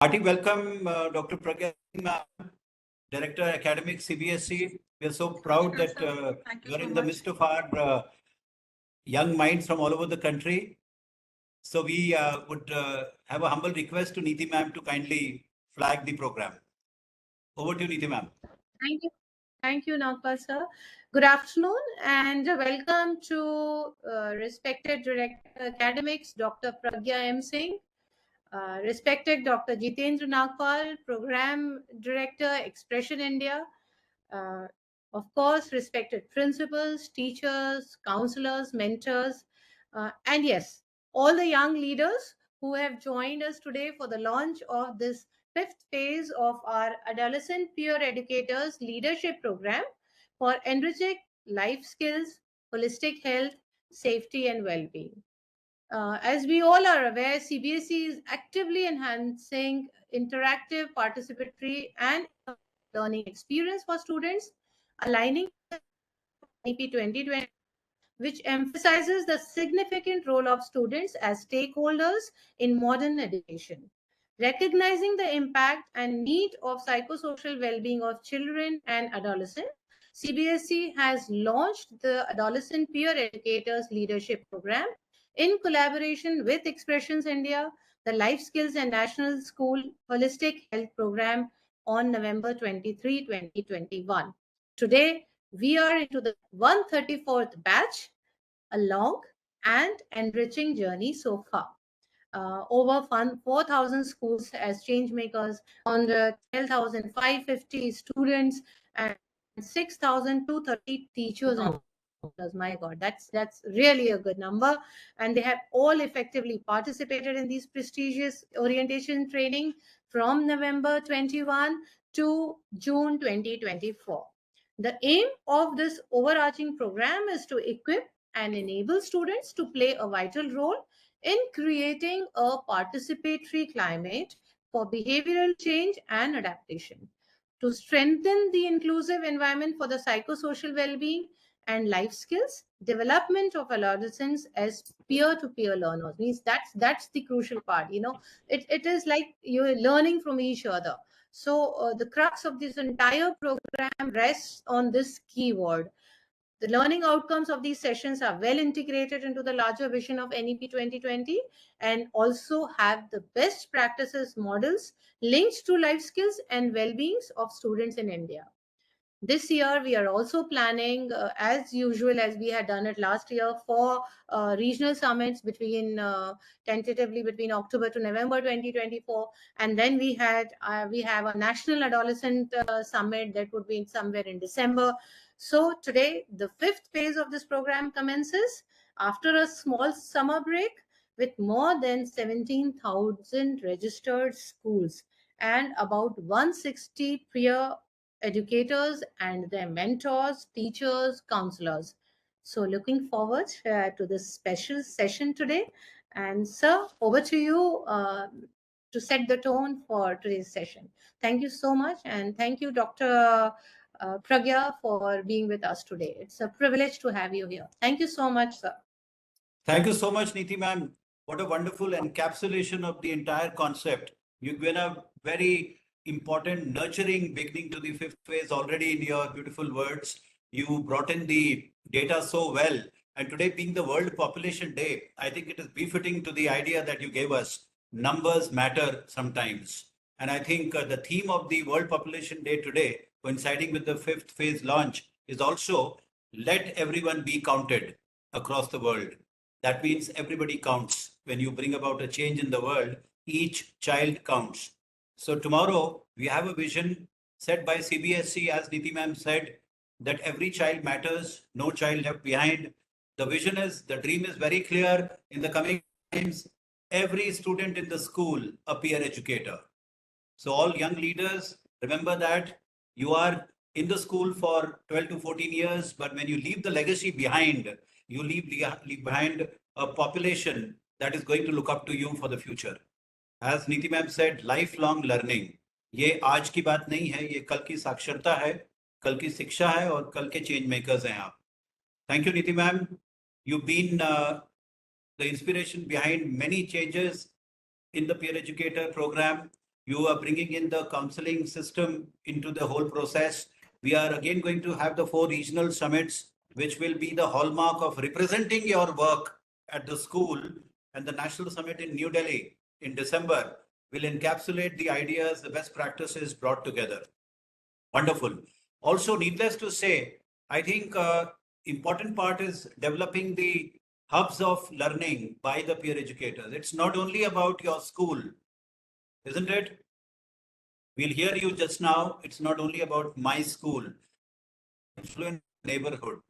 Hearty welcome, Dr. Pragya, Director Academic CBSE. We are so proud that you are in the midst of our young minds from all over the country. So we would have a humble request to Neeti ma'am to kindly flag the program. Over to you, Neeti ma'am. Thank you. Thank you, Nagpal sir. Good afternoon and welcome to respected Director Academics, Dr. Pragya M. Singh, respected Dr. Jitendra Nagpal, Program Director, Expression India, uh, of course, respected principals, teachers, counselors, mentors, and yes, all the young leaders who have joined us today for the launch of this fifth phase of our Adolescent Peer Educators Leadership Program for enriching life skills, holistic health, safety, and well being. As we all are aware, CBSE is actively enhancing interactive, participatory, and learning experience for students, aligning NEP 2020, which emphasizes the significant role of students as stakeholders in modern education. Recognizing the impact and need of psychosocial well-being of children and adolescents, CBSE has launched the Adolescent Peer Educators Leadership Program in collaboration with Expressions India, the Life Skills and National School Holistic Health Program on November 23, 2021. Today, we are into the 134th batch, a long and enriching journey so far. Over 4,000 schools as change makers, on the 12,550 students, and 6,230 teachers and counselors. My God, that's really a good number. And they have all effectively participated in these prestigious orientation training from November 21 to June 2024. The aim of this overarching program is to equip and enable students to play a vital role in creating a participatory climate for behavioral change and adaptation, to strengthen the inclusive environment for the psychosocial well-being and life skills development of adolescents as peer-to-peer learners. Means that's the crucial part. It is like you're learning from each other. So the crux of this entire program rests on this keyword. The learning outcomes of these sessions are well integrated into the larger vision of NEP 2020 and also have the best practices models linked to life skills and well-beings of students in India. This year, we are also planning, as usual, as we had done it last year, for regional summits tentatively between October to November 2024, and then we have a national adolescent summit that would be somewhere in December. So today, the fifth phase of this program commences after a small summer break with more than 17,000 registered schools and about 160 peer educators and their mentors, teachers, counselors. So looking forward to this special session today. And sir, over to you to set the tone for today's session. Thank you so much. And thank you, Dr. Pragya, for being with us today. It's a privilege to have you here. Thank you so much, sir. Thank you so much, Neeti ma'am. What a wonderful encapsulation of the entire concept. You've given a very important nurturing beginning to the fifth phase already in your beautiful words. You brought in the data so well. And today being the World Population Day, I think it is befitting to the idea that you gave us. Numbers matter sometimes. And I think the theme of the World Population Day today, coinciding with the fifth phase launch, is also let everyone be counted across the world. That means everybody counts. When you bring about a change in the world, each child counts. So tomorrow we have a vision set by CBSE, as Neeti ma'am said, that every child matters, no child left behind. The vision is, the dream is very clear. In the coming times, every student in the school a peer educator. So all young leaders, remember that you are in the school for 12 to 14 years, but when you leave the legacy behind, you leave behind a population that is going to look up to you for the future. As Neeti ma'am said, lifelong learning. ये आज की बात नहीं है, ये कल की साक्षरता है, कल की शिक्षा है और कल के चेंज मेकर्स हैं आप. Thank you, Neeti ma'am. You've been the inspiration behind many changes in the peer educator program. You are bringing in the counseling system into the whole process. We are again going to have the 4 regional summits, which will be the hallmark of representing your work at the school. And the national summit in New Delhi in December will encapsulate the ideas, the best practices brought together. Wonderful. Also, needless to say, I think important part is developing the hubs of learning by the peer educators. It's not only about your school, isn't it? We'll hear you just now. It's not only about my school, influence neighborhood.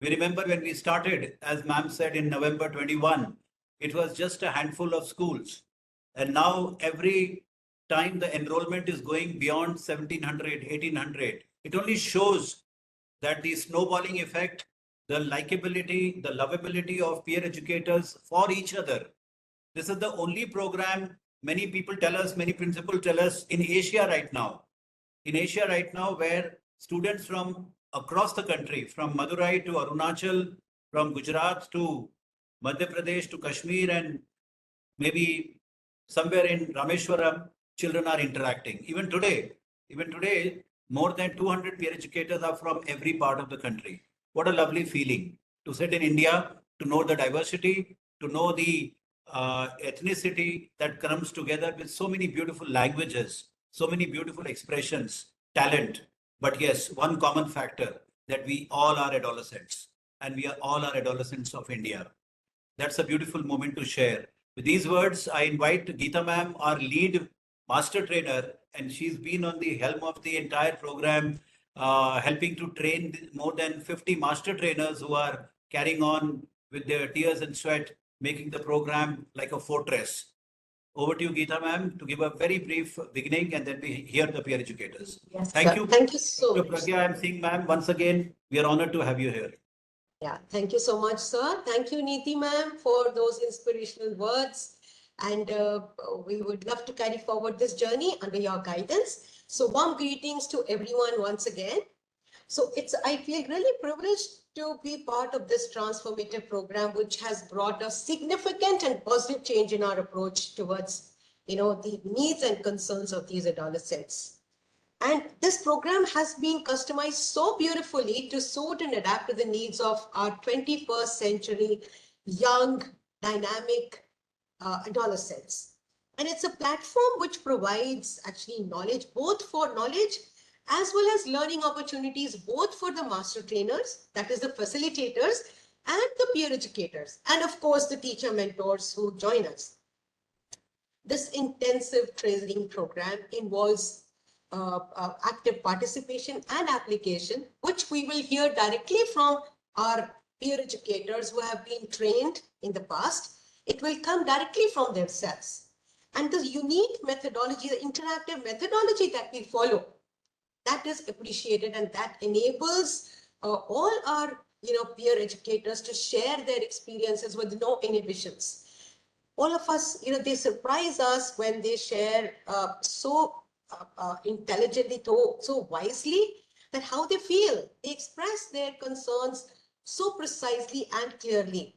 We remember when we started, as ma'am said in November 21, it was just a handful of schools. And now every time the enrollment is going beyond 1700, 1800, it only shows that the snowballing effect, the likability, the lovability of peer educators for each other. This is the only program many people tell us, many principals tell us in Asia right now. In Asia right now, where students from across the country, from Madurai to Arunachal, from Gujarat to Madhya Pradesh to Kashmir, and maybe somewhere in Rameshwaram, children are interacting. Even today, more than 200 peer educators are from every part of the country. What a lovely feeling to sit in India, to know the diversity, to know the ethnicity that comes together with so many beautiful languages, so many beautiful expressions, talent. But yes, one common factor that we all are adolescents, and we are all are adolescents of India. That's a beautiful moment to share. With these words, I invite Geeta ma'am, our lead master trainer, and she's been on the helm of the entire program, helping to train more than 50 master trainers who are carrying on with their tears and sweat, making the program like a fortress. Over to you, Geeta ma'am, to give a very brief beginning, and then we hear the peer educators. Yes, Thank sir. you. Thank you so Dr. much. Pragya, I'm seeing ma'am once again. We are honored to have you here. Yeah, thank you so much, sir. Thank you, Neeti ma'am, for those inspirational words. And we would love to carry forward this journey under your guidance. So warm greetings to everyone once again. So I feel really privileged to be part of this transformative program, which has brought a significant and positive change in our approach towards, the needs and concerns of these adolescents. And this program has been customized so beautifully to suit and adapt to the needs of our 21st century young, dynamic adolescents. And it's a platform which provides actually knowledge, both for knowledge as well as learning opportunities, both for the master trainers, that is the facilitators, and the peer educators, and of course the teacher mentors who join us. This intensive training program involves active participation and application, which we will hear directly from our peer educators who have been trained in the past. It will come directly from themselves. And the unique methodology, the interactive methodology that we follow, that is appreciated, and that enables all our peer educators to share their experiences with no inhibitions. All of us, they surprise us when they share so intelligently, so wisely, that how they feel. They express their concerns so precisely and clearly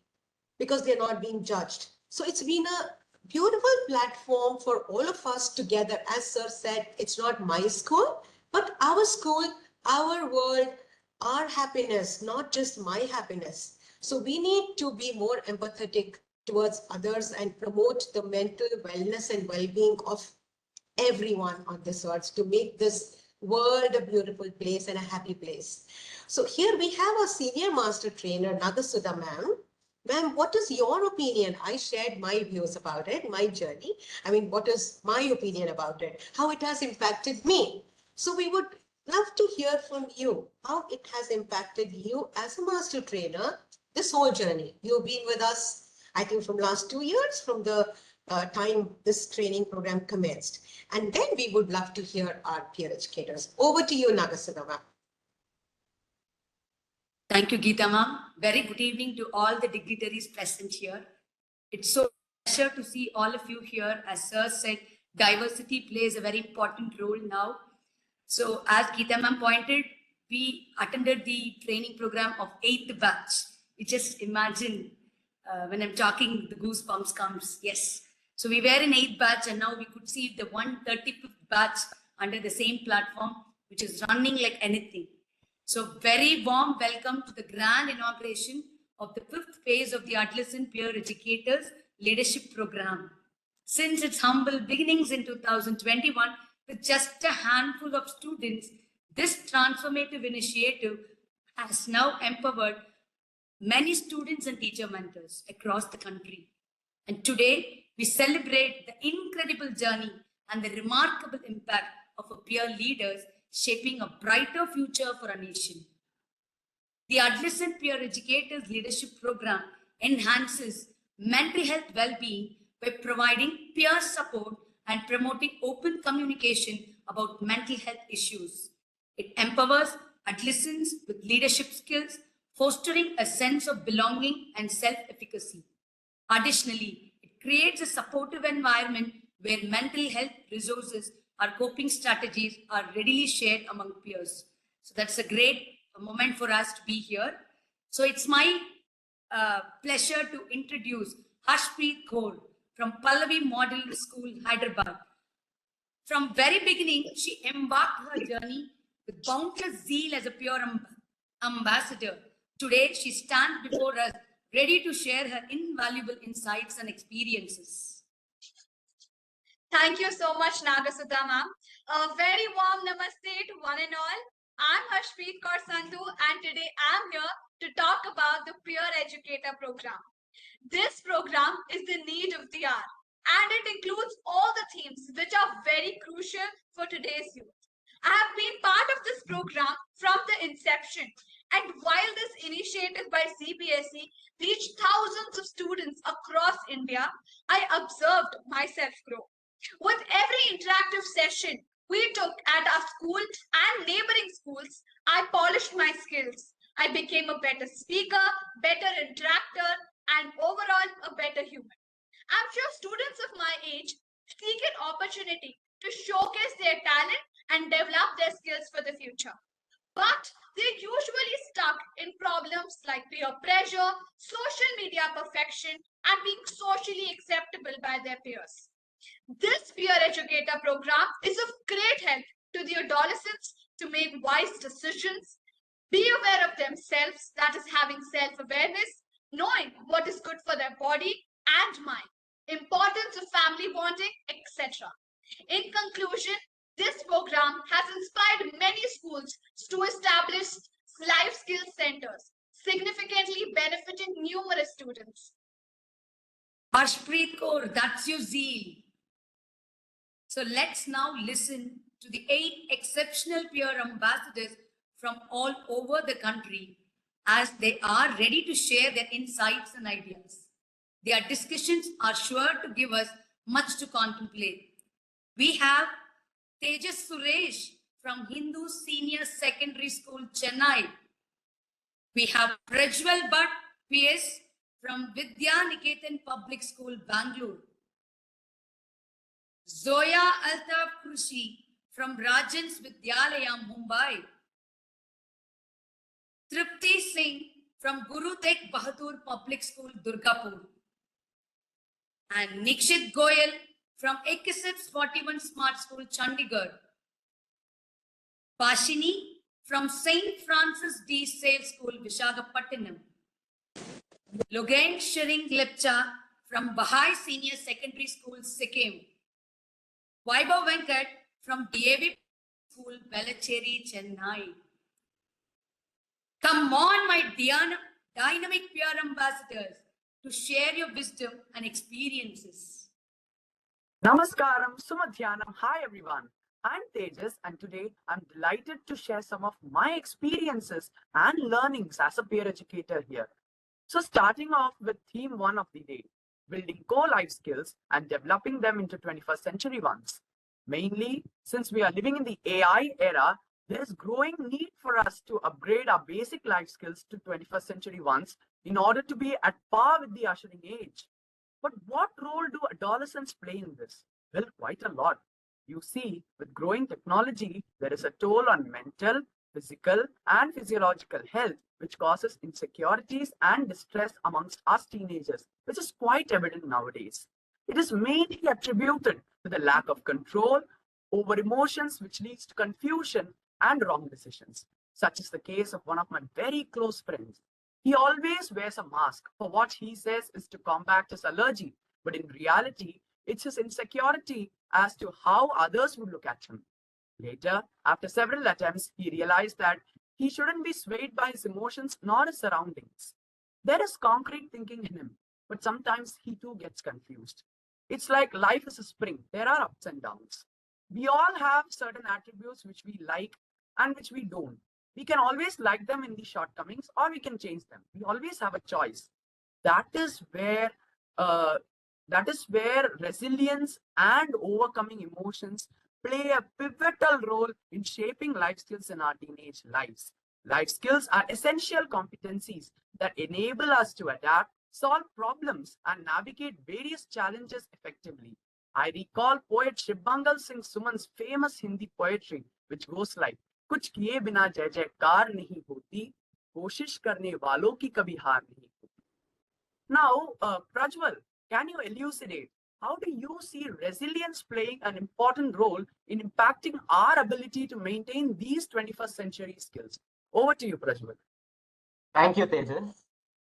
because they're not being judged. So it's been a beautiful platform for all of us together. As sir said, it's not my school, but our school, our world, our happiness, not just my happiness. So we need to be more empathetic towards others and promote the mental wellness and well-being of everyone on this earth to make this world a beautiful place and a happy place. So here we have a senior master trainer, Nagasudha ma'am. Ma'am, what is your opinion? I shared my views about it, my journey. I mean, what is my opinion about it? How it has impacted me? So we would love to hear from you how it has impacted you as a master trainer, this whole journey. You've been with us, I think, from last 2 years, from the time this training program commenced. And then we would love to hear our peer educators. Over to you, Nagasudha ma'am. Thank you, Geeta ma'am. Very good evening to all the dignitaries present here. It's so pleasure to see all of you here. As sir said, diversity plays a very important role now. So as Geeta ma'am pointed, we attended the training program of 8th batch. You just imagine when I'm talking, the goosebumps comes. Yes. So we were in 8th batch, and now we could see the 135th batch under the same platform, which is running like anything. So very warm welcome to the grand inauguration of the 5th phase of the Adolescent Peer Educators Leadership Program. Since its humble beginnings in 2021, with just a handful of students, this transformative initiative has now empowered many students and teacher mentors across the country. And today, we celebrate the incredible journey and the remarkable impact of our peer leaders shaping a brighter future for our nation. The Adolescent Peer Educators Leadership Program enhances mental health well-being by providing peer support and promoting open communication about mental health issues. It empowers adolescents with leadership skills, fostering a sense of belonging and self-efficacy. Additionally, it creates a supportive environment where mental health resources or coping strategies are readily shared among peers. So that's a great moment for us to be here. So it's my pleasure to introduce Harshpreet Kaur from Pallavi Model School, Hyderabad. From very beginning, she embarked her journey with boundless zeal as a peer ambassador. Today, she stands before us, ready to share her invaluable insights and experiences. Thank you so much, Nagasudha ma'am. A very warm namaste to one and all. I'm Harshpreet Kaur Sandhu, and today I'm here to talk about the Peer Educator program. This program is the need of the hour, and it includes all the themes which are very crucial for today's youth. I have been part of this program from the inception, and while this initiative by CBSE reached thousands of students across India, I observed myself grow. With every interactive session we took at our school and neighboring schools, I polished my skills. I became a better speaker, better interactor, and overall a better human. I'm sure students of my age seek an opportunity to showcase their talent and develop their skills for the future. But they're usually stuck in problems like peer pressure, social media perfection, and being socially acceptable by their peers. This Peer Educator program is of great help to the adolescents to make wise decisions, be aware of themselves, that is having self-awareness, knowing what is good for their body and mind, importance of family bonding, etc. In conclusion, this program has inspired many schools to establish life skills centers, significantly benefiting numerous students. Harshpreet Kaur, that's your zeal. So let's now listen to the 8 exceptional peer ambassadors from all over the country as they are ready to share their insights and ideas. Their discussions are sure to give us much to contemplate. We have Tejas Suresh from Hindu Senior Secondary School, Chennai. We have Prajwal Bhatt, PS from Vidya Niketan Public School, Bangalore. Zoya Altaf Krushi from Rajan's Vidyalaya, Mumbai. Tripti Singh from Guru Tegh Bahadur Public School, Durgapur. And Nikshit Goyal from Ekisip's 41 Smart School, Chandigarh. Bashini from St. Francis D. Sale School, Visakhapatnam. Logan Shering Lepcha from Bahai Senior Secondary School, Sikkim. Vaibhav Venkat from DAV School, Velachery, Chennai. Come on, my dynamic peer ambassadors, to share your wisdom and experiences. Namaskaram, Sumadhyanam. Hi everyone. I'm Tejas, and today I'm delighted to share some of my experiences and learnings as a peer educator here. So starting off with theme 1 of the day, building core life skills and developing them into 21st century ones. Mainly, since we are living in the AI era, there is growing need for us to upgrade our basic life skills to 21st century ones in order to be at par with the ushering age. But what role do adolescents play in this? Well, quite a lot. You see, with growing technology, there is a toll on mental, physical, and physiological health, which causes insecurities and distress amongst us teenagers, which is quite evident nowadays. It is mainly attributed to the lack of control over emotions, which leads to confusion and wrong decisions. Such is the case of one of my very close friends. He always wears a mask for what he says is to combat his allergy, but in reality, it's his insecurity as to how others would look at him. Later, after several attempts, he realized that he shouldn't be swayed by his emotions nor his surroundings. There is concrete thinking in him, but sometimes he too gets confused. It's like life is a spring, there are ups and downs. We all have certain attributes which we like and which we don't. We can always like them in the shortcomings or we can change them. We always have a choice. That is where uh, that is where resilience and overcoming emotions play a pivotal role in shaping life skills in our teenage lives. Life skills are essential competencies that enable us to adapt, solve problems, and navigate various challenges effectively. I recall poet Shibbangal Singh Suman's famous Hindi poetry, which goes like, कुछ किए बिना जय जयकार नहीं होती, कोशिश करने वालों की कभी हार नहीं होती. Now, Prajwal, can you elucidate how do you see resilience playing an important role in impacting our ability to maintain these 21st century skills? Over to you, Prajwal. Thank you, Tejas.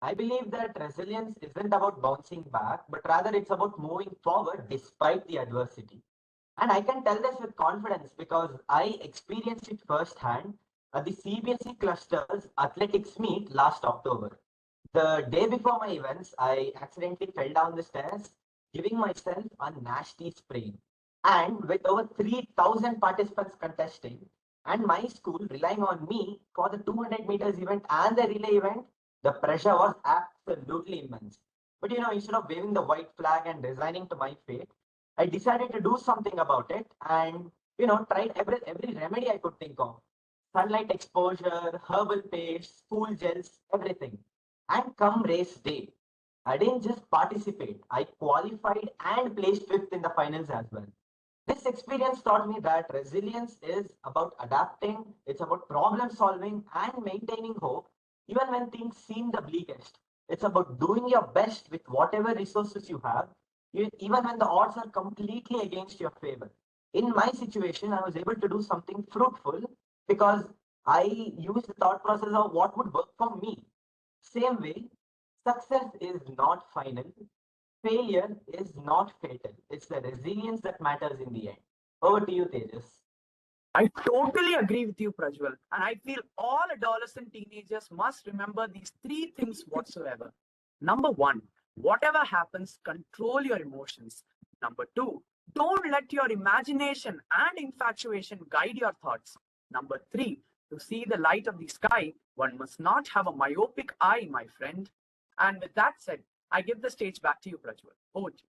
I believe that resilience isn't about bouncing back, but rather it's about moving forward despite the adversity. And I can tell this with confidence because I experienced it firsthand at the CBSE cluster's athletics meet last October. The day before my events, I accidentally fell down the stairs, giving myself a nasty sprain. And with over 3,000 participants contesting, and my school relying on me for the 200 meters event and the relay event, the pressure was absolutely immense. But instead of waving the white flag and resigning to my fate, I decided to do something about it and tried every remedy I could think of. Sunlight exposure, herbal paste, school gels, everything. And come race day, I didn't just participate, I qualified and placed fifth in the finals as well. This experience taught me that resilience is about adapting, it's about problem solving and maintaining hope, even when things seem the bleakest. It's about doing your best with whatever resources you have, even when the odds are completely against your favor. In my situation, I was able to do something fruitful because I used the thought process of what would work for me. Same way, success is not final, failure is not fatal. It's the resilience that matters in the end. Over to you, Tejas. I totally agree with you, Prajwal. And I feel all adolescent teenagers must remember these three things whatsoever. Number one, whatever happens, control your emotions. Number two, don't let your imagination and infatuation guide your thoughts. Number three, to see the light of the sky, one must not have a myopic eye, my friend. And with that said, I give the stage back to you, Prajwal. Over to you.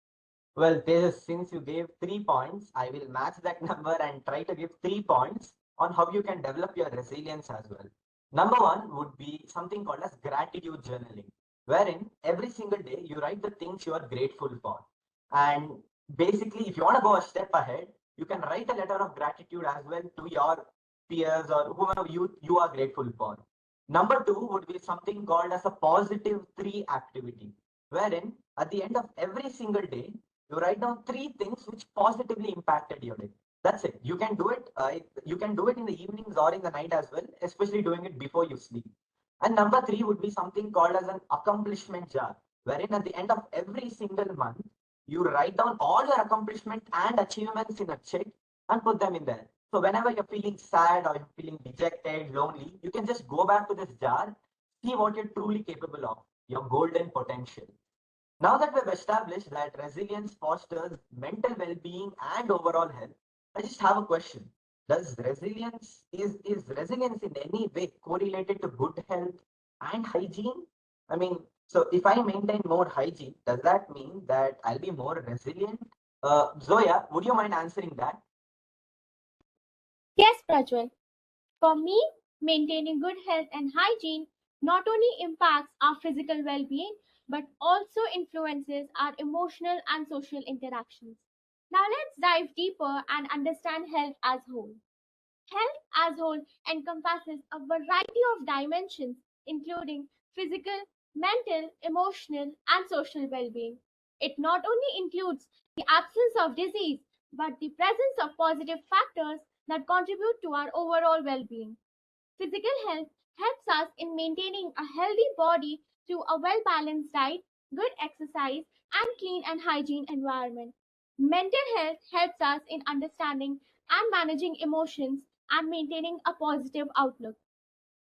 Well, Tejas, since you gave 3 points, I will match that number and try to give 3 points on how you can develop your resilience as well. Number one would be something called as gratitude journaling, wherein every single day you write the things you are grateful for. And basically, if you want to go a step ahead, you can write a letter of gratitude as well to your peers or whomever you are grateful for. Number two would be something called as a positive three activity, wherein at the end of every single day, you write down three things which positively impacted your day. That's it. You can do it. You can do it in the evenings or in the night as well, especially doing it before you sleep. And number three would be something called as an accomplishment jar, wherein at the end of every single month, you write down all your accomplishment and achievements in a check and put them in there. So whenever you're feeling sad or you're feeling dejected, lonely, you can just go back to this jar, see what you're truly capable of, your golden potential. Now that we've established that resilience fosters mental well-being and overall health, I just have a question. Is resilience in any way correlated to good health and hygiene? I mean, so if I maintain more hygiene, does that mean that I'll be more resilient? Zoya, would you mind answering that? Yes, Prajwal. For me, maintaining good health and hygiene not only impacts our physical well being but also influences our emotional and social interactions. Now, let's dive deeper and understand health as whole. Health as whole encompasses a variety of dimensions, including physical, mental, emotional, and social well being. It not only includes the absence of disease, but the presence of positive factors that contribute to our overall well being. Physical health helps us in maintaining a healthy body through a well balanced diet, good exercise, and clean and hygiene environment. Mental health helps us in understanding and managing emotions and maintaining a positive outlook.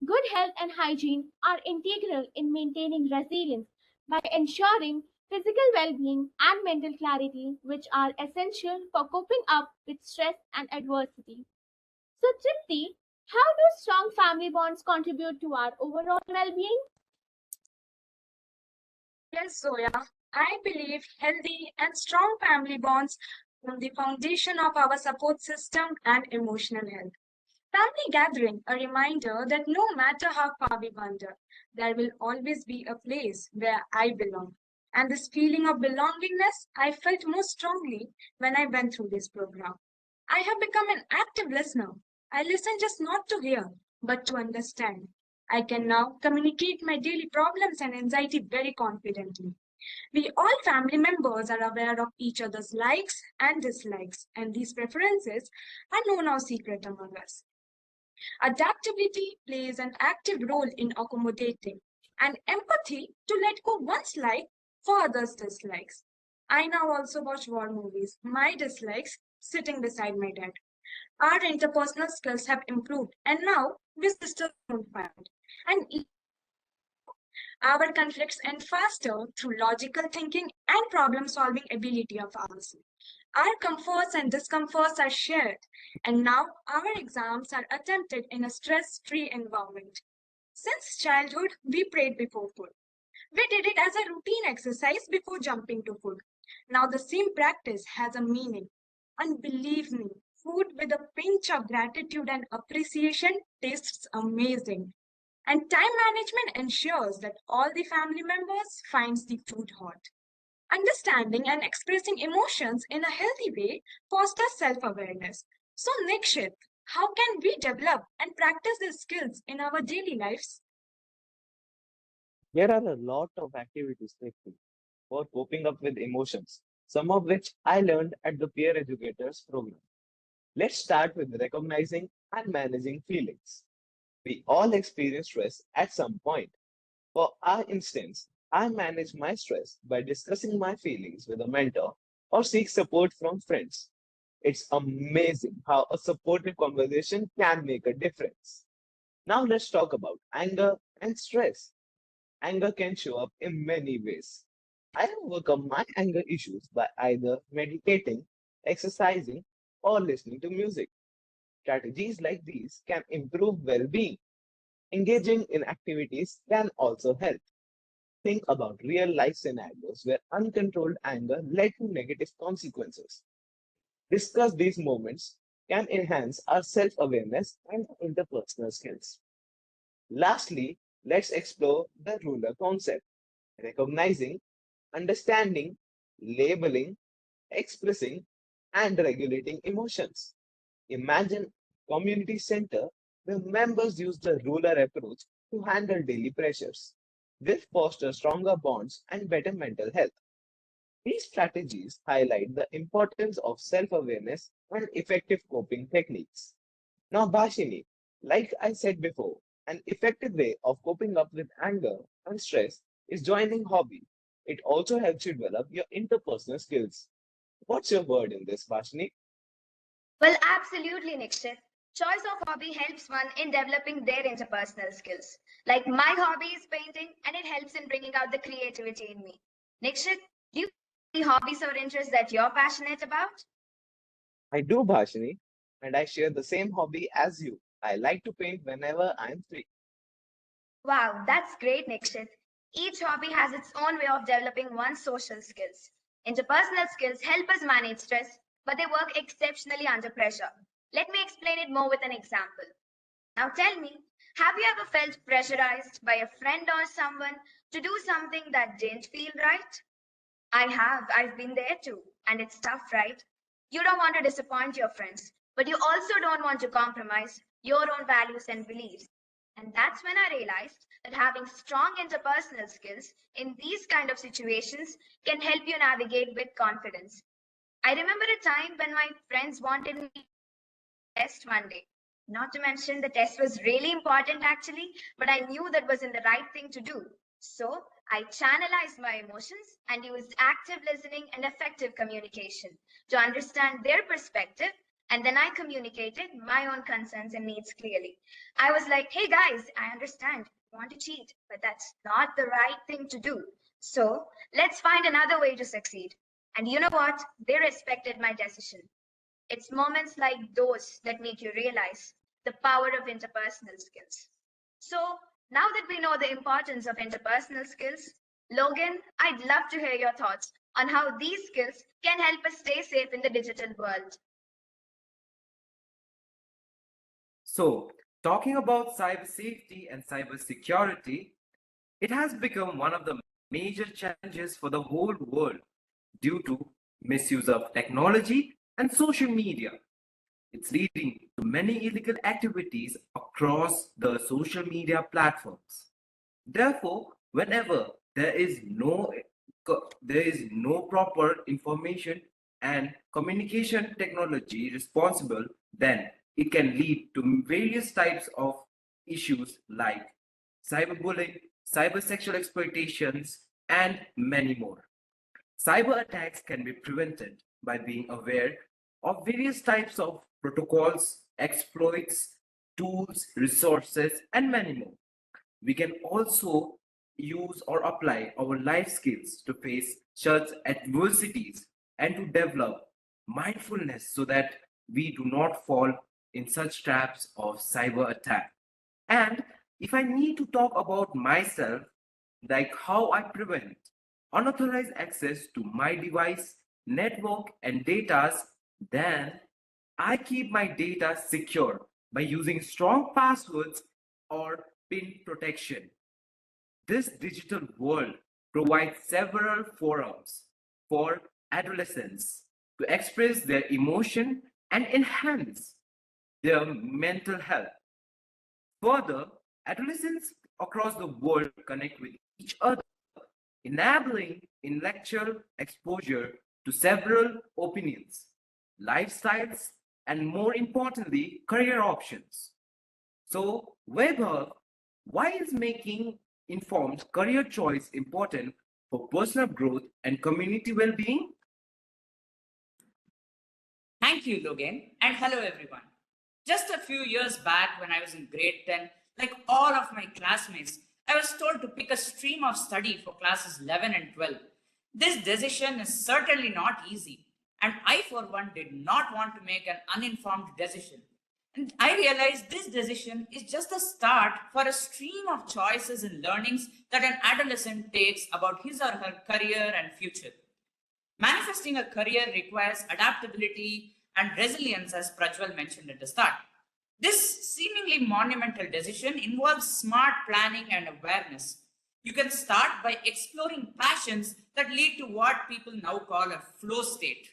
Good health and hygiene are integral in maintaining resilience by ensuring physical well being and mental clarity, which are essential for coping up with stress and adversity. So, Tripti, how do strong family bonds contribute to our overall well being? Yes, Zoya. I believe healthy and strong family bonds form the foundation of our support system and emotional health. Family gathering, a reminder that no matter how far we wander, there will always be a place where I belong. And this feeling of belongingness I felt most strongly when I went through this program. I have become an active listener. I listen just not to hear, but to understand. I can now communicate my daily problems and anxiety very confidently. We all family members are aware of each other's likes and dislikes, and these preferences are no now secret among us. Adaptability plays an active role in accommodating, and empathy to let go one's like for others' dislikes. I now also watch war movies, my dislikes sitting beside my dad. Our interpersonal skills have improved, and now we sisters don't fight. And our conflicts end faster through logical thinking and problem solving ability of ours. Our comforts and discomforts are shared, and now our exams are attempted in a stress free environment. Since childhood, we prayed before food. We did it as a routine exercise before jumping to food. Now, the same practice has a meaning. And believe me, food with a pinch of gratitude and appreciation tastes amazing. And time management ensures that all the family members finds the food hot. Understanding and expressing emotions in a healthy way fosters self-awareness. So, Nikshit, how can we develop and practice these skills in our daily lives? There are a lot of activities taken for coping up with emotions, some of which I learned at the Peer Educators program. Let's start with recognizing and managing feelings. We all experience stress at some point. For our instance, I manage my stress by discussing my feelings with a mentor or seek support from friends. It's amazing how a supportive conversation can make a difference. Now let's talk about anger and stress. Anger can show up in many ways. I have overcome my anger issues by either meditating, exercising, or listening to music. Strategies like these can improve well being. Engaging in activities can also help. Think about real life scenarios where uncontrolled anger led to negative consequences. Discuss these moments can enhance our self awareness and interpersonal skills. Lastly, let's explore the ruler concept, recognizing, understanding, labeling, expressing, and regulating emotions. Imagine community center where members use the ruler approach to handle daily pressures. This fosters stronger bonds and better mental health. These strategies highlight the importance of self-awareness and effective coping techniques. Now, Bhashini, like I said before, an effective way of coping up with anger and stress is joining hobby. It also helps you develop your interpersonal skills. What's your word in this, Bhashini? Well, absolutely, Nikshit. Choice of hobby helps one in developing their interpersonal skills. Like my hobby is painting, and it helps in bringing out the creativity in me. Nikshit, do you have any hobbies or interests that you're passionate about? I do, Bhashini, and I share the same hobby as you. I like to paint whenever I'm free. Wow, that's great, Nikshit. Each hobby has its own way of developing one's social skills. Interpersonal skills help us manage stress, but they work exceptionally under pressure. Let me explain it more with an example. Now tell me, have you ever felt pressurized by a friend or someone to do something that didn't feel right? I have. I've been there too. And it's tough, right? You don't want to disappoint your friends, but you also don't want to compromise your own values and beliefs. And that's when I realized that having strong interpersonal skills in these kind of situations can help you navigate with confidence. I remember a time when my friends wanted me to test one day. Not to mention the test was really important actually, but I knew that wasn't the right thing to do. So I channelized my emotions and used active listening and effective communication to understand their perspective. And then I communicated my own concerns and needs clearly. I was like, hey guys, I understand you want to cheat, but that's not the right thing to do. So let's find another way to succeed. And you know what? They respected my decision. It's moments like those that make you realize the power of interpersonal skills. So, now that we know the importance of interpersonal skills, Logan, I'd love to hear your thoughts on how these skills can help us stay safe in the digital world. So, talking about cyber safety and cyber security, it has become one of the major challenges for the whole world due to misuse of technology and social media. It's leading to many illegal activities across the social media platforms. Therefore, whenever there is no proper information and communication technology responsible, then it can lead to various types of issues like cyberbullying, cyber sexual exploitations, and many more. Cyber attacks can be prevented by being aware of various types of protocols, exploits, tools, resources, and many more. We can also use or apply our life skills to face such adversities and to develop mindfulness so that we do not fall in such traps of cyber attack. And if I need to talk about myself, like how I prevent unauthorized access to my device, network, and data, then I keep my data secure by using strong passwords or PIN protection. This digital world provides several forums for adolescents to express their emotion and enhance their mental health. Further, adolescents across the world connect with each other, enabling intellectual exposure to several opinions, lifestyles, and more importantly, career options. So, Weber, why is making informed career choice important for personal growth and community well-being? Thank you, Logan, and hello, everyone. Just a few years back, when I was in grade 10, like all of my classmates, I was told to pick a stream of study for classes 11 and 12. This decision is certainly not easy, and I, for one, did not want to make an uninformed decision. And I realized this decision is just the start for a stream of choices and learnings that an adolescent takes about his or her career and future. Manifesting a career requires adaptability and resilience, as Prajwal mentioned at the start. This seemingly monumental decision involves smart planning and awareness. You can start by exploring passions that lead to what people now call a flow state.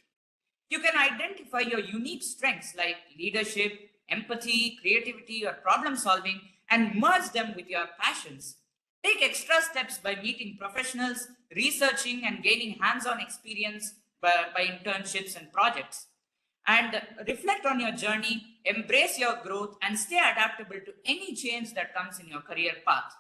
You can identify your unique strengths like leadership, empathy, creativity, or problem solving and merge them with your passions. Take extra steps by meeting professionals, researching, and gaining hands on experience by internships and projects. And reflect on your journey, embrace your growth, and stay adaptable to any change that comes in your career path.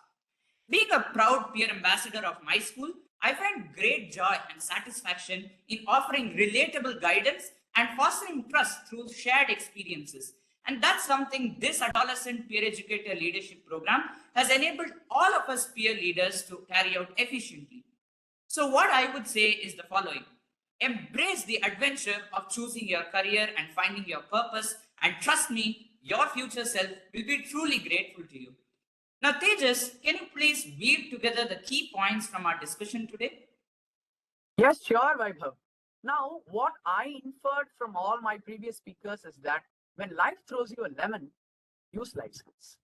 Being a proud peer ambassador of my school, I find great joy and satisfaction in offering relatable guidance and fostering trust through shared experiences. And that's something this Adolescent Peer Educator Leadership Program has enabled all of us peer leaders to carry out efficiently. So, what I would say is the following: embrace the adventure of choosing your career and finding your purpose, and trust me, your future self will be truly grateful to you. Now, Tejas, can you please weave together the key points from our discussion today? Yes, sure, Vaibhav. Now, what I inferred from all my previous speakers is that when life throws you a lemon, use life skills.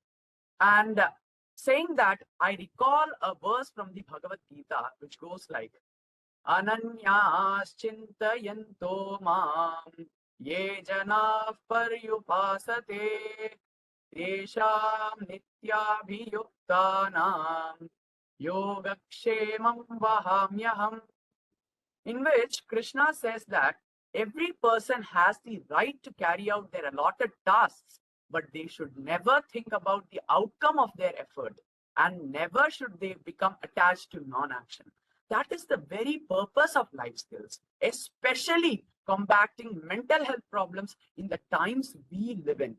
And saying that, I recall a verse from the Bhagavad Gita, which goes like, Ananyas chintayanto mam ye jana paryupasate Tesham nityabhiyuktanam yogakshemam vahamyaham. In which Krishna says that every person has the right to carry out their allotted tasks, but they should never think about the outcome of their effort, and never should they become attached to non-action. That is the very purpose of life skills, especially combating mental health problems in the times we live in.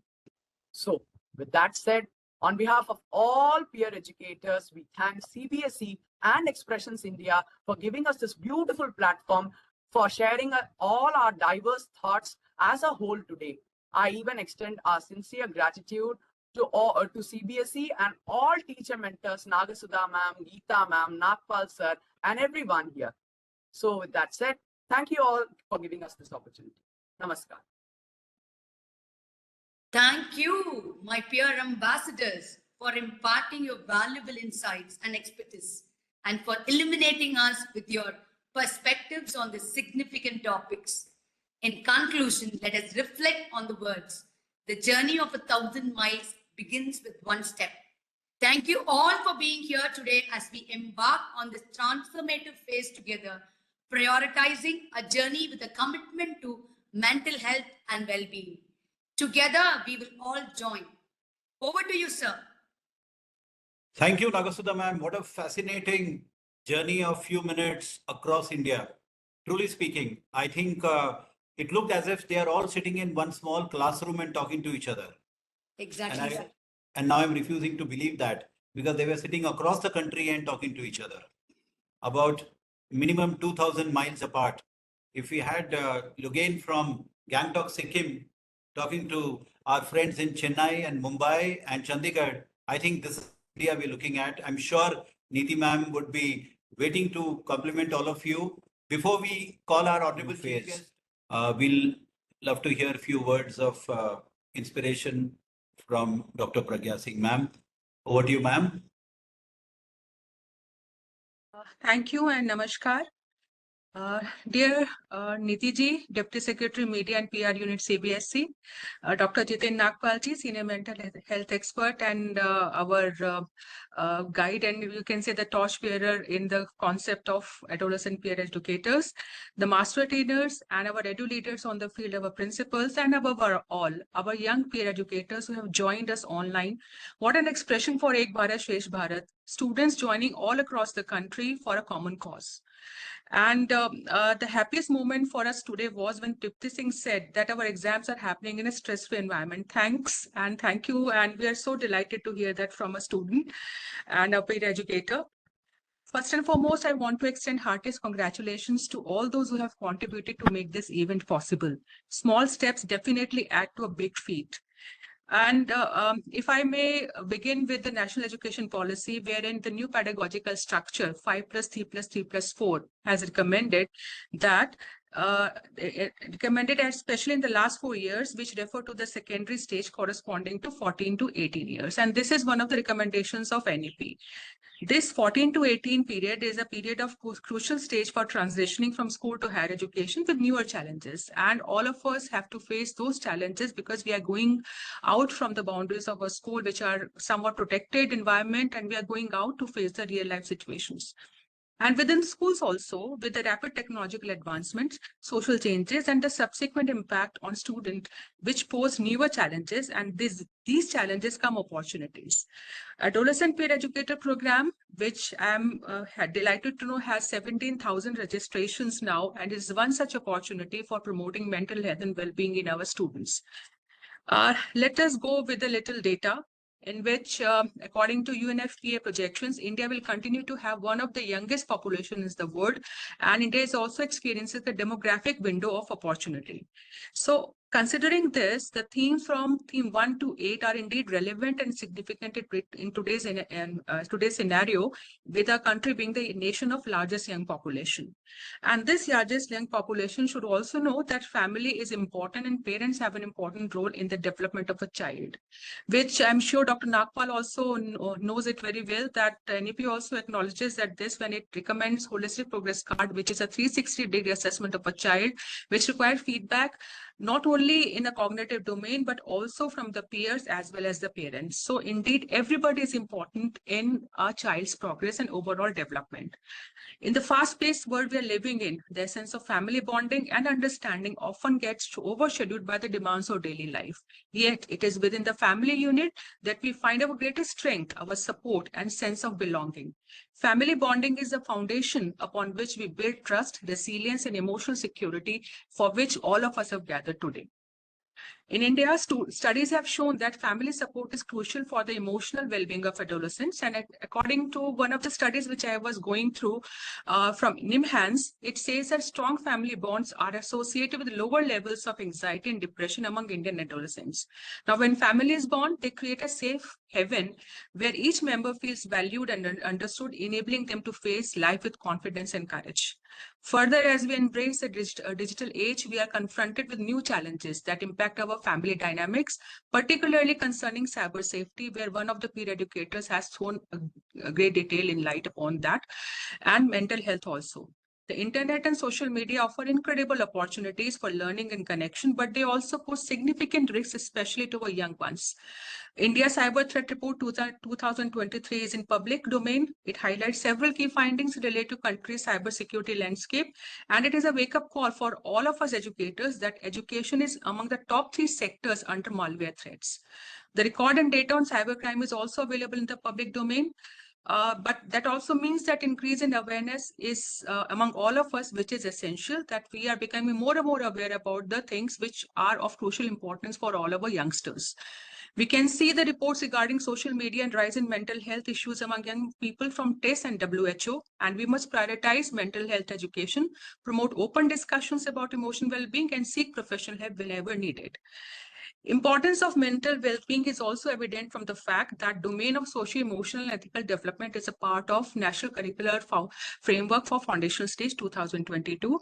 So, with that said, on behalf of all peer educators, we thank CBSE and Expressions India for giving us this beautiful platform for sharing all our diverse thoughts as a whole today. I even extend our sincere gratitude to CBSE and all teacher mentors, Nagasudha ma'am, Geeta ma'am, Nagpal sir, and everyone here. So with that said, thank you all for giving us this opportunity. Namaskar. Thank you, my peer ambassadors, for imparting your valuable insights and expertise and for illuminating us with your perspectives on the significant topics. In conclusion, let us reflect on the words, the journey of 1,000 miles begins with one step. Thank you all for being here today as we embark on this transformative phase together, prioritizing a journey with a commitment to mental health and well-being. Together, we will all join. Over to you, sir. Thank you, Nagasudha ma'am. What a fascinating journey of few minutes across India. Truly speaking, I think it looked as if they are all sitting in one small classroom and talking to each other. Exactly, sir. And now I'm refusing to believe that because they were sitting across the country and talking to each other about minimum 2,000 miles apart. If we had Lugain from Gangtok, Sikkim, talking to our friends in Chennai and Mumbai and Chandigarh, I think this is India we're looking at. I'm sure Neeti ma'am would be waiting to compliment all of you. Before we call our honorable face, we'll love to hear a few words of inspiration from Dr. Pragya Singh ma'am. Over to you, ma'am. Thank you and namaskar. Dear Niti ji, Deputy Secretary Media and PR Unit CBSE, Dr. Jitin Nagpal ji, Senior Mental Health Expert and our guide, and you can say the torchbearer in the concept of adolescent peer educators, the master trainers and our edu leaders on the field, our principals, and above all, our young peer educators who have joined us online. What an expression for Ek Bharat Shresh Bharat, students joining all across the country for a common cause. And the happiest moment for us today was when Tripti Singh said that our exams are happening in a stress-free environment. Thanks and thank you. And we are so delighted to hear that from a student and a peer educator. First and foremost, I want to extend heartiest congratulations to all those who have contributed to make this event possible. Small steps definitely add to a big feat. And if I may begin with the National Education Policy, wherein the new pedagogical structure 5+3+3+4 has recommended that especially in the last 4 years, which refer to the secondary stage corresponding to 14 to 18 years. And this is one of the recommendations of NEP. This 14 to 18 period is a period of crucial stage for transitioning from school to higher education with newer challenges. And all of us have to face those challenges because we are going out from the boundaries of a school, which are somewhat protected environment, and we are going out to face the real life situations. And within schools also, with the rapid technological advancements, social changes, and the subsequent impact on students, which pose newer challenges, and these challenges come opportunities. Adolescent Peer Educator Program, which I'm delighted to know has 17,000 registrations now, and is one such opportunity for promoting mental health and well-being in our students. Let us go with a little data, in which, according to UNFPA projections, India will continue to have one of the youngest populations in the world, and India is also experiencing the demographic window of opportunity. So, considering this, the themes from theme 1 to 8 are indeed relevant and significant in today's scenario, with our country being the nation of largest young population. And this largest young population should also know that family is important and parents have an important role in the development of a child, which I'm sure Dr. Nagpal also knows it very well, that NEP also acknowledges that this when it recommends holistic progress card, which is a 360-degree assessment of a child, which requires feedback not only in a cognitive domain, but also from the peers as well as the parents. So indeed, everybody is important in a child's progress and overall development. In the fast-paced world we are living in, their sense of family bonding and understanding often gets overshadowed by the demands of daily life. Yet it is within the family unit that we find our greatest strength, our support and sense of belonging. Family bonding is the foundation upon which we build trust, resilience and emotional security for which all of us have gathered today. In India, studies have shown that family support is crucial for the emotional well-being of adolescents. And according to one of the studies which I was going through from NIMHANS, it says that strong family bonds are associated with lower levels of anxiety and depression among Indian adolescents. Now, when families bond, they create a safe haven where each member feels valued and understood, enabling them to face life with confidence and courage. Further, as we embrace a digital age, we are confronted with new challenges that impact our family dynamics, particularly concerning cyber safety, where one of the peer educators has thrown a great detail in light upon that, and mental health also. The internet and social media offer incredible opportunities for learning and connection, but they also pose significant risks, especially to our young ones. India's Cyber Threat Report 2023 is in public domain. It highlights several key findings related to country's cybersecurity landscape, and it is a wake-up call for all of us educators that education is among the top 3 sectors under malware threats. The record and data on cybercrime is also available in the public domain. But that also means that increase in awareness is among all of us, which is essential, that we are becoming more and more aware about the things which are of crucial importance for all our youngsters. We can see the reports regarding social media and rise in mental health issues among young people from TISS and WHO, and we must prioritize mental health education, promote open discussions about emotional well-being, and seek professional help whenever needed. Importance of mental well-being is also evident from the fact that domain of socio-emotional and ethical development is a part of National Curricular Framework for Foundational Stage 2022.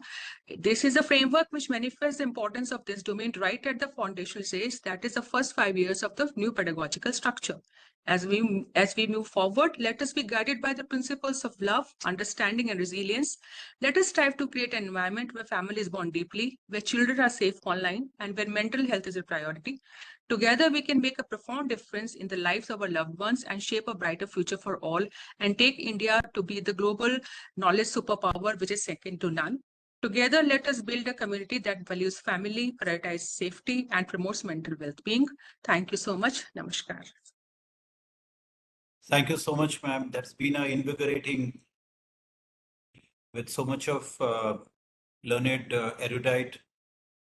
This is a framework which manifests the importance of this domain right at the foundational stage, that is the first 5 years of the new pedagogical structure. As we move forward, let us be guided by the principles of love, understanding, and resilience. Let us strive to create an environment where families bond deeply, where children are safe online, and where mental health is a priority. Together, we can make a profound difference in the lives of our loved ones and shape a brighter future for all, and take India to be the global knowledge superpower, which is second to none. Together, let us build a community that values family, prioritizes safety, and promotes mental well-being. Thank you so much. Namaskar. Thank you so much, ma'am. That's been invigorating with so much of learned, erudite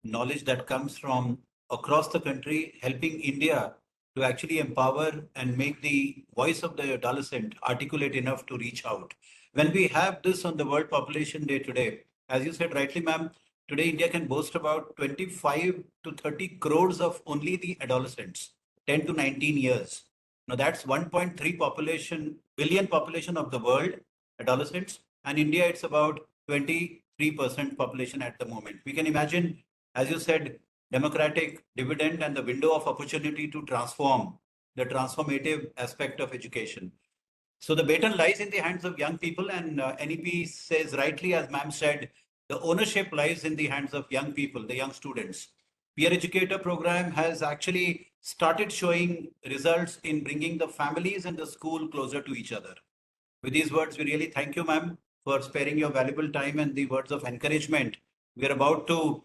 knowledge that comes from across the country, helping India to actually empower and make the voice of the adolescent articulate enough to reach out. When we have this on the World Population Day today, as you said rightly, ma'am, today India can boast about 25 to 30 crores of only the adolescents, 10 to 19 years. Now that's 1.3 billion population of the world, adolescents, and India, it's about 23% population at the moment. We can imagine, as you said, democratic dividend and the window of opportunity to transform, the transformative aspect of education. So the baton lies in the hands of young people, and NEP says rightly, as ma'am said, the ownership lies in the hands of young people, the young students. Peer Educator program has actually started showing results in bringing the families and the school closer to each other. With these words, we really thank you, ma'am, for sparing your valuable time and the words of encouragement. We are about to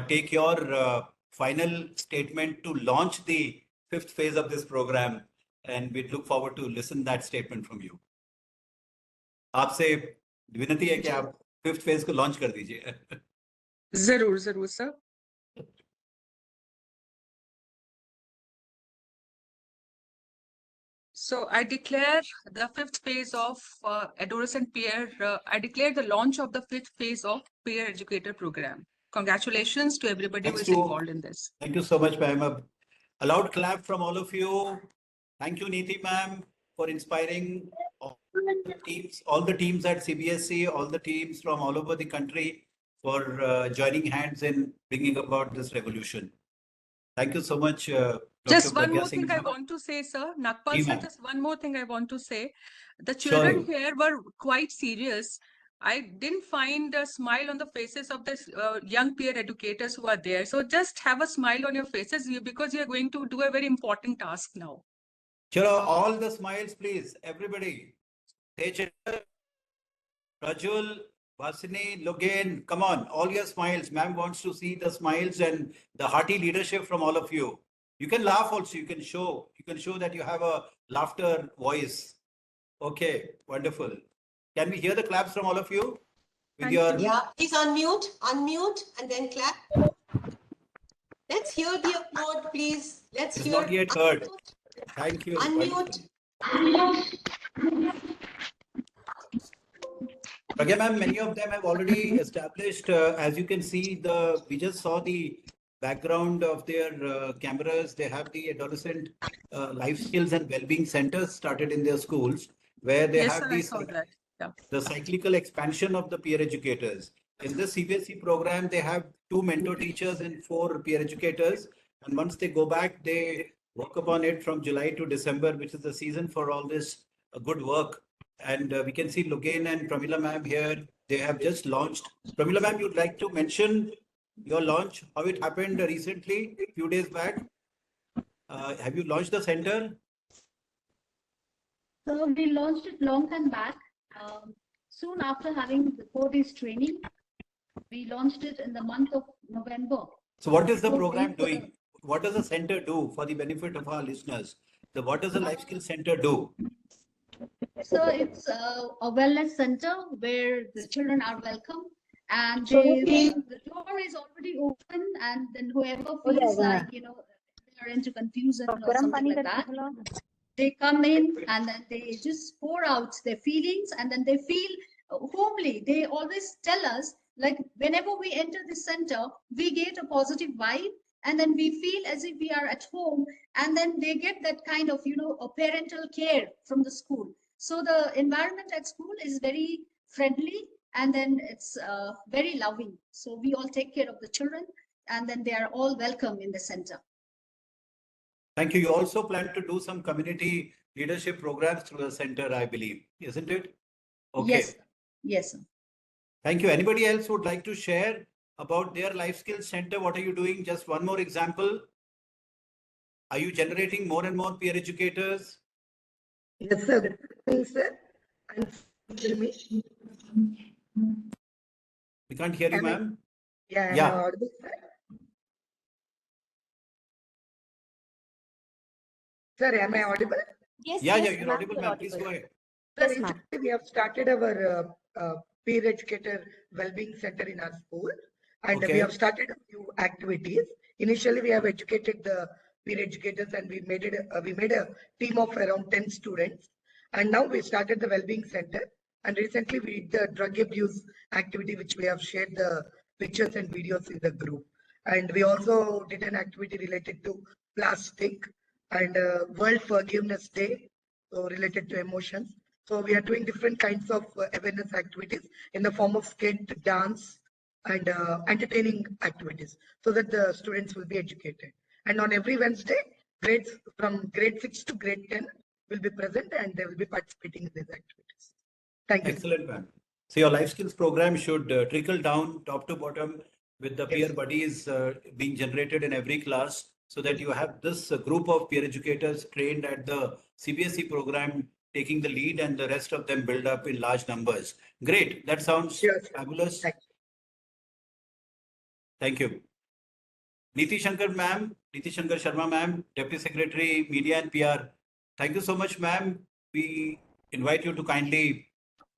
take your final statement to launch the 5th phase of this program, and we look forward to listen that statement from you. आपसे विनती है कि आप 5th phase को launch कर दीजिए. जरूर sir. So I declare the 5th phase of adolescent peer. I declare the launch of the 5th phase of peer educator program. Congratulations to everybody who is involved in this. Thank you so much, ma'am. A loud clap from all of you. Thank you, Neeti ma'am, for inspiring all the teams at CBSE, all the teams from all over the country for joining hands in bringing about this revolution. Thank you so much. Just one more thing I want to say, sir. Nagpal sir, just one more thing I want to say. The children here were quite serious I didn't find a smile on the faces of the young peer educators who are there. So just have a smile on your faces because you're going to do a very important task now. Chalo, all the smiles, please. Everybody. Teja, Rajul, Vasini, Logan, come on, all your smiles. Ma'am wants to see the smiles and the hearty leadership from all of you. You can laugh also. You can show that you have a laughter voice. Okay, wonderful. Can we hear the claps from all of you? With your Yeah, please unmute, and then clap. Let's hear the applaud, please. Let's It's hear. not yet heard. Thank you. Unmute. Pragya ma'am, many of them have already established, as you can see, we just saw the background of their cameras. They have the adolescent life skills and well-being centers started in their schools, where they Yes, have sir, I saw that. Yeah. the cyclical expansion of the peer educators. In this CBSE program, they have 2 mentor teachers and 4 peer educators. And once they go back, they work upon it from July to December, which is the season for all this good work. And we can see Logan and Pramila ma'am here. They have just launched. Pramila ma'am, you'd like to mention your launch, how it happened recently, a few days back. Have you launched the center? So we launched it long time back. Soon after having the 4 days training, we launched it in the month of November. So what is the program doing? What does the center do for the benefit of our listeners? What does the Life Skills Center do? So it's a wellness center where the children are welcome, and the door is already open, and then whoever feels like, they are into confusion or something like that, they come in and then they just pour out their feelings, and then they feel homely. They always tell us, like, whenever we enter the center, we get a positive vibe, and then we feel as if we are at home, and then they get that kind of, a parental care from the school. So the environment at school is very friendly, and then it's very loving. So we all take care of the children, and then they are all welcome in the center. Thank you. You also plan to do some community leadership programs through the center, I believe, isn't it? Okay. Yes. Yes. Thank you. Anybody else would like to share about their life skills center? What are you doing? Just one more example. Are you generating more and more peer educators? Yes, sir. Thanks, sir. And me. We can't hear you, ma'am. Yeah. Yeah. Am I audible, sir? Sir, am I audible? Yes. Yeah, you're audible, ma'am. Please go ahead. Sir, recently we have started our peer educator well-being center in our school, and we have started a few activities. Initially, we have educated the peer educators, and we made a team of around 10 students. And now we started the well-being center. And recently we did the drug abuse activity, which we have shared the pictures and videos in the group. And we also did an activity related to plastic and World Forgiveness Day, so related to emotions. So we are doing different kinds of awareness activities in the form of skit, dance, and entertaining activities, so that the students will be educated. And on every Wednesday, grades from grade 6 to grade 10 will be present, and they will be participating in these activities. Thank you. Excellent, ma'am. So your life skills program should trickle down top to bottom with the peer buddies being generated in every class, so that you have this group of peer educators trained at the CBSE program taking the lead, and the rest of them build up in large numbers. Great. That sounds fabulous. Thank you. Niti Shankar ma'am, Niti Shankar Sharma ma'am, Deputy Secretary, Media and PR. Thank you so much, ma'am. We invite you to kindly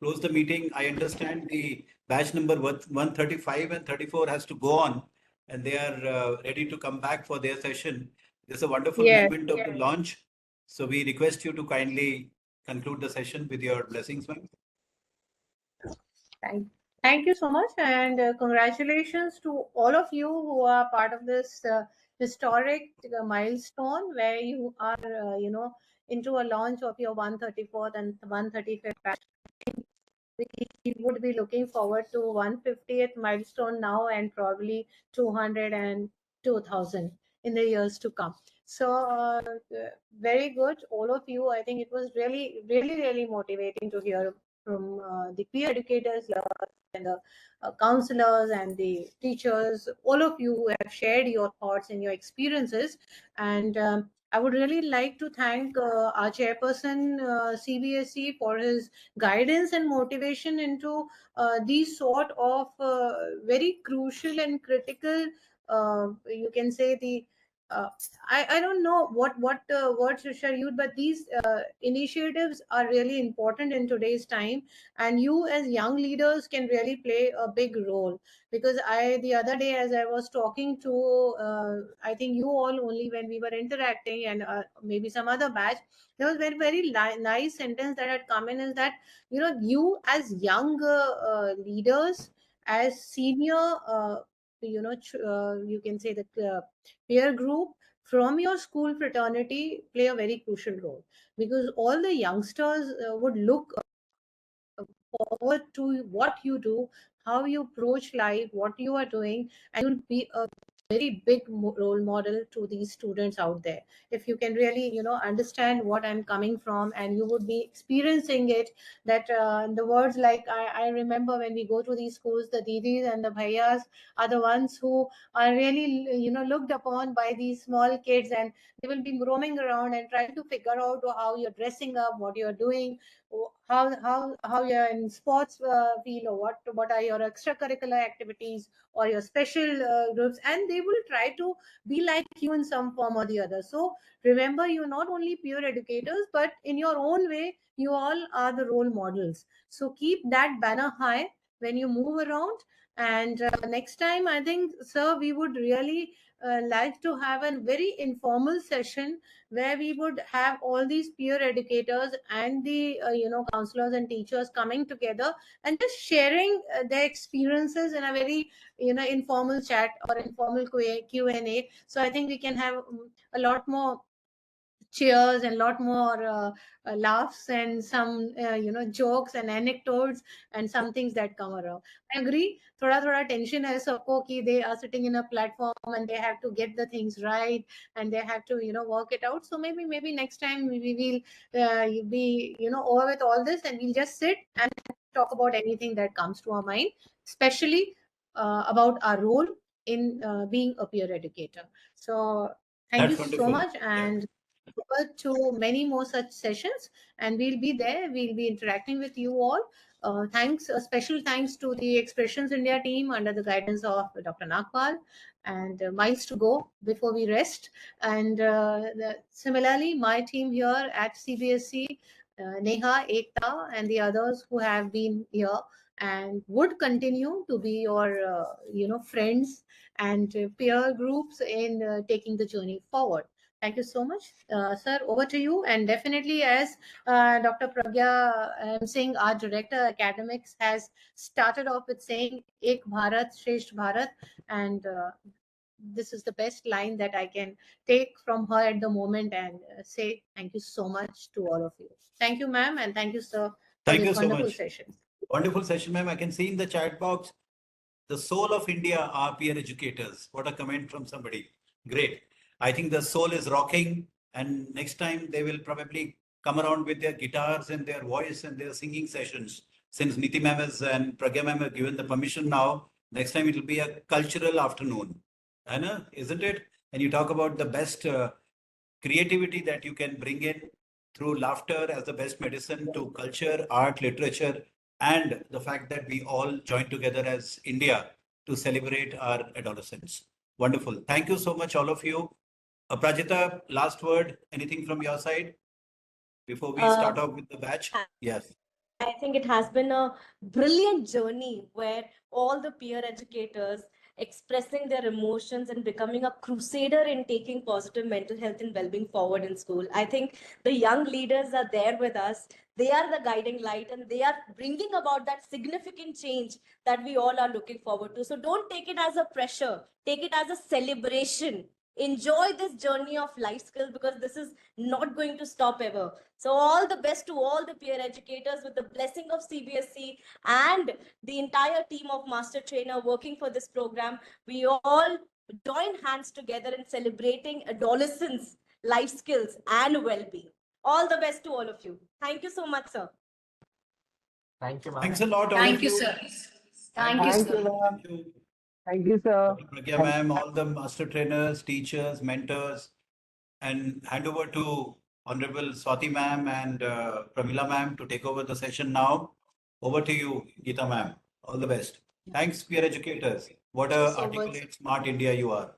close the meeting. I understand the batch number 135 and 34 has to go on, and they are ready to come back for their session. This is a wonderful moment of the launch. So we request you to kindly conclude the session with your blessings, ma'am. Thank you so much, and congratulations to all of you who are part of this historic milestone, where you are, into a launch of your 134th and 135th batch. We would be looking forward to 150th milestone now, and probably 200 and 2000 in the years to come. So very good, all of you. I think it was really, really, really motivating to hear from the peer educators and the counselors and the teachers, all of you who have shared your thoughts and your experiences. And I would really like to thank our chairperson, CBSE, for his guidance and motivation into these sort of very crucial and critical, you can say, the I don't know what words to share you, but these initiatives are really important in today's time, and you as young leaders can really play a big role. Because the other day, as I was talking to I think you all only, when we were interacting, and maybe some other batch, there was very nice sentence that had come in, is that you as young leaders, as senior you can say the peer group from your school fraternity play a very crucial role, because all the youngsters would look forward to what you do, how you approach life, what you are doing, and you'll be a very big role model to these students out there. If you can really understand what I'm coming from, and you would be experiencing it, that the words like, I remember when we go to these schools, the didis and the bhaiyas are the ones who are really looked upon by these small kids, and they will be roaming around and trying to figure out how you're dressing up, what you're doing, how you're in sports field, or what are your extracurricular activities or your special groups, and they will try to be like you in some form or the other. So remember, you're not only peer educators, but in your own way, you all are the role models. So keep that banner high when you move around. And next time, I think, sir, we would really like to have a very informal session where we would have all these peer educators and the counselors and teachers coming together and just sharing their experiences in a very informal chat or informal Q&A. So I think we can have a lot more cheers and a lot more laughs and some jokes and anecdotes and some things that come around. I agree, thoda tension hai sabko ki they are sitting in a platform and they have to get the things right and they have to work it out. So maybe next time we will be over with all this, and we'll just sit and talk about anything that comes to our mind, especially about our role in being a peer educator. So thank That's you so wonderful. much, and forward to many more such sessions, and we'll be there. We'll be interacting with you all. Thanks, a special thanks to the Expressions India team under the guidance of Dr. Nagpal, and miles to go before we rest. And similarly, my team here at CBSE, Neha, Ekta, and the others who have been here and would continue to be your friends and peer groups in taking the journey forward. Thank you so much, sir. Over to you. And definitely, as Dr. Pragya Singh, our director academics, has started off with saying "Ek Bharat, Shresht Bharat," and this is the best line that I can take from her at the moment, and say thank you so much to all of you. Thank you, ma'am, and thank you, sir, for Thank this you so wonderful much. session. Wonderful session, ma'am. I can see in the chat box, the soul of India are peer educators. What a comment from somebody. Great. I think the soul is rocking, and next time they will probably come around with their guitars and their voice and their singing sessions. Since Niti ma'am and Pragya ma'am have given the permission now, next time it will be a cultural afternoon. Anna, isn't it? And you talk about the best creativity that you can bring in through laughter as the best medicine to culture, art, literature, and the fact that we all join together as India to celebrate our adolescents. Wonderful. Thank you so much, all of you. Prajita, last word, anything from your side before we start off with the batch? Yes. I think it has been a brilliant journey where all the peer educators expressing their emotions and becoming a crusader in taking positive mental health and well-being forward in school. I think the young leaders are there with us. They are the guiding light, and they are bringing about that significant change that we all are looking forward to. So don't take it as a pressure, take it as a celebration. Enjoy this journey of life skills, because this is not going to stop ever. So all the best to all the peer educators, with the blessing of CBSE and the entire team of master trainer working for this program. We all join hands together in celebrating adolescents' life skills and well-being. All the best to all of you. Thank you so much, sir. Thank you, ma'am. Thanks a lot, all Thank of you, you. sir. Thank Thank you, Thank sir. you, ma'am. Thank you. Thank you, sir. Pragya ma'am, all the master trainers, teachers, mentors, and hand over to Honorable Swati ma'am and Pramila ma'am to take over the session now. Over to you, Geeta ma'am. All the best. Thanks, peer educators. What Thank you a so much. articulate, smart India you are.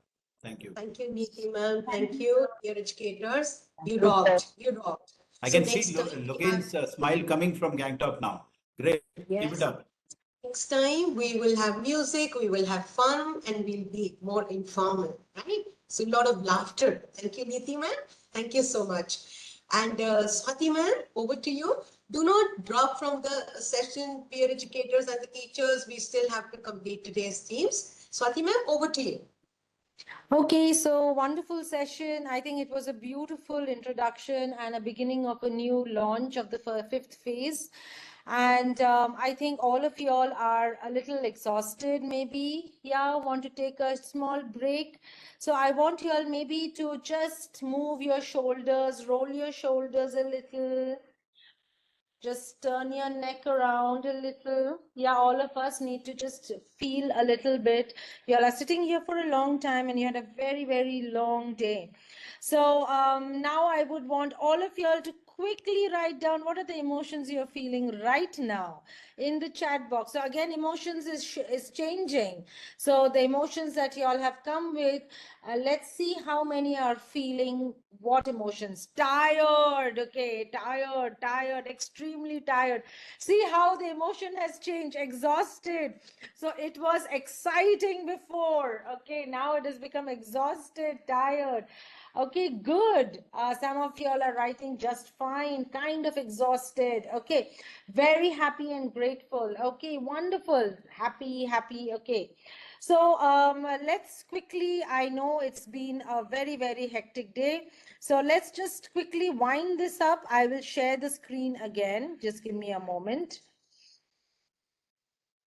Thank you. Thank you, Neeti ma'am. Thank you, dear educators. You rocked. You rocked. I So can see next time we have, Logan's smile coming from Gangtok now. Great. Keep yes, it up. next time we will have music, we will have fun, and we'll be more informal, right? So a lot of laughter. Thank you, Neeti ma'am. Thank you so much. And Swati ma'am, over to you. Do not drop from the session, peer educators and the teachers. We still have to complete today's themes. Swati ma'am, over to you. Okay, so wonderful session. I think it was a beautiful introduction and a beginning of a new launch of the fifth phase. And I think all of you all are a little exhausted, maybe. Yeah, want to take a small break. So I want you all maybe to just move your shoulders, roll your shoulders a little. Just turn your neck around a little. Yeah, all of us need to just feel a little bit. You all are sitting here for a long time and you had a very, very long day. So now I would want all of you all to quickly write down what are the emotions you're feeling right now in the chat box. So again, emotions is changing. So the emotions that you all have come with, let's see how many are feeling what emotions. Tired, okay, tired, extremely tired. See how the emotion has changed. Exhausted. So it was exciting before, okay, now it has become exhausted, tired. Okay, good. Some of you all are writing just fine, kind of exhausted. Okay, very happy and grateful. Okay, wonderful. Happy. Okay. So let's quickly, I know it's been a very, very hectic day. So let's just quickly wind this up. I will share the screen again. Just give me a moment.